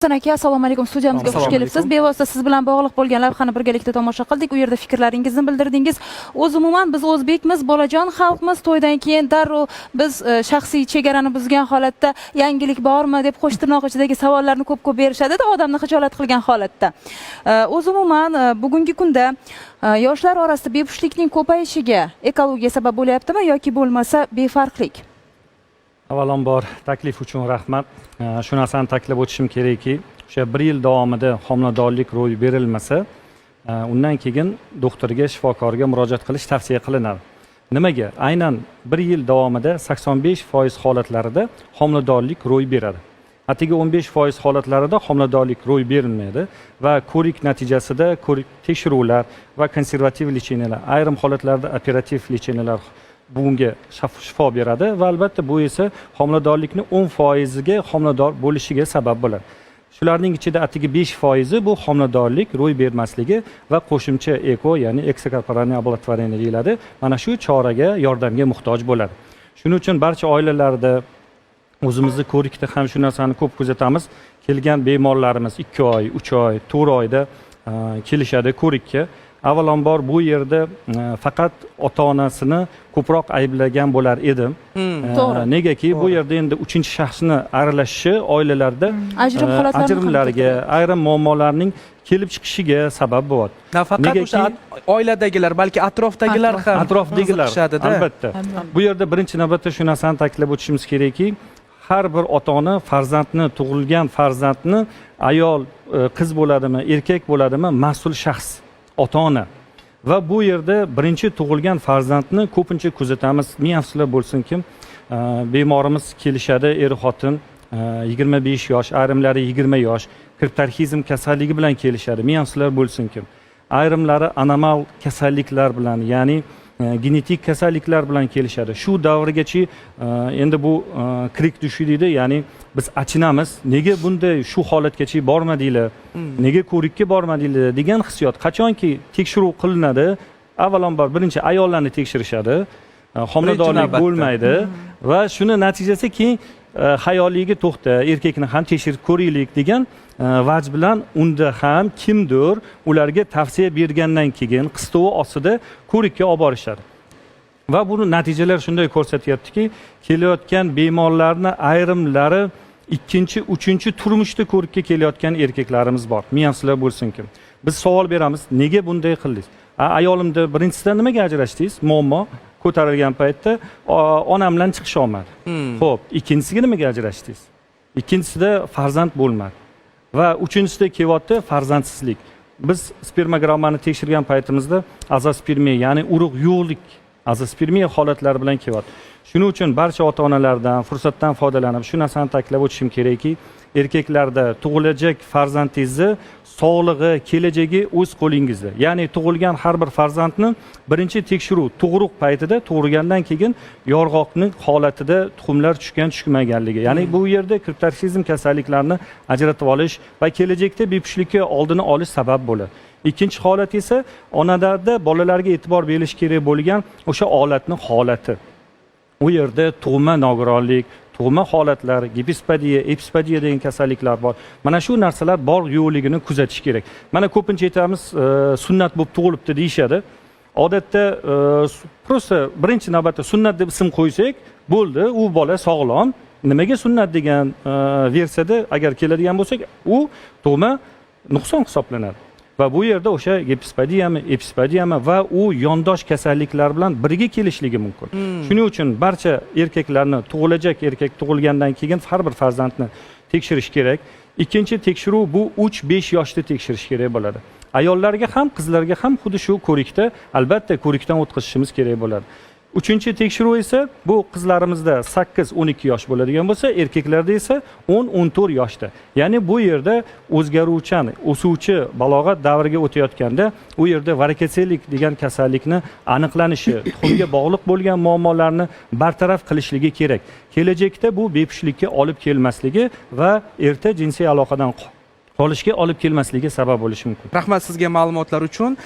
Aka, assalomu alaykum. Studiyamizga xush kelibsiz. Bevosita siz bilan bog'liq bo'lgan lavhani birgalikda tomosha qildik. U yerda fikrlaringizni bildirdingiz. O'z umuman biz o'zbekmiz, bolajon xalqmiz. To'ydan keyin darrov biz shaxsiy chegarani buzgan holatda yangilik bormi deb qo'sh tirnoq ichidagi savollarni ko'p berishadi-da, odamni xijolat qilgan holatda. O'z umuman bugungi kunda yoshlar orasida bepushtlikning ko'payishiga ekologiya sabab bo'lyaptimi yoki bo'lmasa befarqlik? Avvalambor taklif uchun rahmat. Shu narsani ta'kidlab o'tishim kerakki, o'sha 1 yil davomida homiladorlik ro'y berilmasa, undan keyin doktorga, shifokorga murojaat qilish tavsiya qilinadi. Nimaga? Aynan 1 yil davomida 85% holatlarida homiladorlik ro'y beradi. Atigi 15% holatlarida homiladorlik ro'y berilmaydi va ko'rik natijasida ko'rik tekshiruvlar va konservativ lecheniyalar, ayrim holatlarda operativ lecheniyalar bunga shifo beradi va albatta bu esa homiladorlikni 10% ga homilador bo'lishiga sabab bo'ladi. Shularning ichida atigi 5% bu homiladorlik ro'y bermasligi va qo'shimcha eko, ya'ni ekstrakorporalniy ablatvoreniya deyiladi. Mana shu choraga, yordamga muhtoj bo'ladi. Shuning uchun barcha oilalarda o'zimizni ko'rikda ham shu narsani ko'p kuzatamiz. Kelgan bemorlarimiz 2 oy, 3 oy, 4 oyda kelishadi ko'rikka. Avvalambor bu yerda faqat ota-onasini ko'proq ayblagan bo'lar edim. To'g'ri. Negaki bu yerda endi 3-shaxsni aralashishi oilalarda ajrimlarga, ayrim muammolarning kelib chiqishiga sabab bo'ladi. Nafaqat o'sha oiladagilar, balki atrofdagilar ham qiziqishadi-da. Albatta. Bu yerda birinchi navbatda shu narsani ta'kidlab o'tishimiz kerakki, har bir ota-ona farzandni, tug'ilgan farzandni ayol, qiz bo'ladimi, erkak bo'ladimi, mas'ul shaxs. Ota-ona va bu yerda birinchi tug'ilgan farzandni ko'pincha kuzatamiz. Ming afsuslar bo'lsinki, bemorimiz kelishadi, er-xotin 25 yosh, ayrimlari 20 yosh, kriptorxizm kasalligi bilan kelishadi. Ming afsuslar bo'lsinki, ayrimlari anomal kasalliklar bilan, ya'ni genetik kasalliklar bilan kelishadi. Shu davrgacha endi bu krik tushidi, ya'ni biz achinamiz. Nega bunday shu holatgacha bormadinglar? Nega ko'rikka bormadinglar degan hissiyot. Qachonki tekshiruv qilinadi, avvalambor birinchi ayollarni tekshirishadi. Homiladorlik bo'lmaydi va shuni natijasi keyin hayoliga to'xta, erkakni ham tekshirib ko'raylik degan vaj bilan unda ham kimdir ularga tavsiya bergandan keyin qistovi ostida ko'rikka olib borishadi. Va buni natijalar shunday ko'rsatyaptiki, kelayotgan bemorlarni ayrimlari 2-chi, 3-chi turmushda ko'rikka kelayotgan erkaklarimiz bor. Ming afsuslar bo'lsinki. Biz savol beramiz, nega bunday qildingiz? Ayolimda birinchisidan nimaga ajrashdingiz? Muammo ko'tarilgan paytda onam bilan chiqish olmadi. Xo'p, ikkinchisiga nimaga ajrashdingiz? Ikkinchisida farzand bo'lmadi. Va uchinchisida kelyapti farzandsizlik. Biz spermogrammani tekshirgan paytimizda azospermiya, ya'ni urug' yo'qlik, azospermiya holatlari bilan kelyapti. Shuning uchun barcha ota-onalardan fursatdan foydalanib shu narsani ta'kidlab o'tishim kerakki, erkaklarda tug'ilajak farzandingizni sog'lig'i, kelajagi o'z qo'lingizda. Ya'ni tug'ilgan har bir farzandni birinchi tekshiruv tug'ruq paytida, tug'ilgandan keyin yorg'oqning holatida tuxumlar tushgan-tushmaganligi. Ya'ni bu yerda kriptorxizm kasalliklarini ajratib olish va kelajakda bepushtlikka oldini olish sabab bo'ladi. Ikkinchi holat esa onalarda bolalarga e'tibor berish kerak bo'lgan o'sha holatning holati. U yerda tug'ma nogironlik, tug'ma holatlar, gipospadiya, epispadiya degan kasalliklar bor. Mana shu narsalar bor yo'qligini kuzatish kerak. Mana ko'pincha aytamiz, sunnat bo'lib tug'ilibdi deyshadi. Odatda prosta birinchi navbatda sunnat deb ism qo'ysak, bo'ldi, u bola sog'lom. Nimaga sunnat degan versiyada agar keladigan bo'lsak, u tug'ma nuqson hisoblanadi. Va bu yerda o'sha gipospadiyami, epispadiyami va u yondosh kasalliklar bilan birga kelishligi mumkin. Shuning uchun barcha erkaklarni tug'ilajak erkak tug'ilgandan keyin har bir farzandni tekshirish kerak. Ikkinchi tekshiruv bu 3-5 yoshda tekshirish kerak bo'ladi. Ayollarga ham, qizlarga ham xuddi shu ko'rikda, albatta ko'rikdan o'tkazishimiz kerak bo'ladi. Uchinchi tekshiruv esa bu qizlarimizda 8-12 yosh bo'ladigan bo'lsa, erkaklarda esa 10-14 yoshda. Ya'ni bu yerda o'zgaruvchan, o'suvchi balog'at davriga o'tayotganda u yerda varikosellik degan kasallikni aniqlanishi, tuxumga bog'liq bo'lgan muammolarni bartaraf qilishligi kerak. Kelajakda bu bepushtlikka olib kelmasligi va erta jinsiy aloqadan qolishga olib kelmasligi sabab bo'lishi mumkin. Rahmat sizga ma'lumotlar uchun.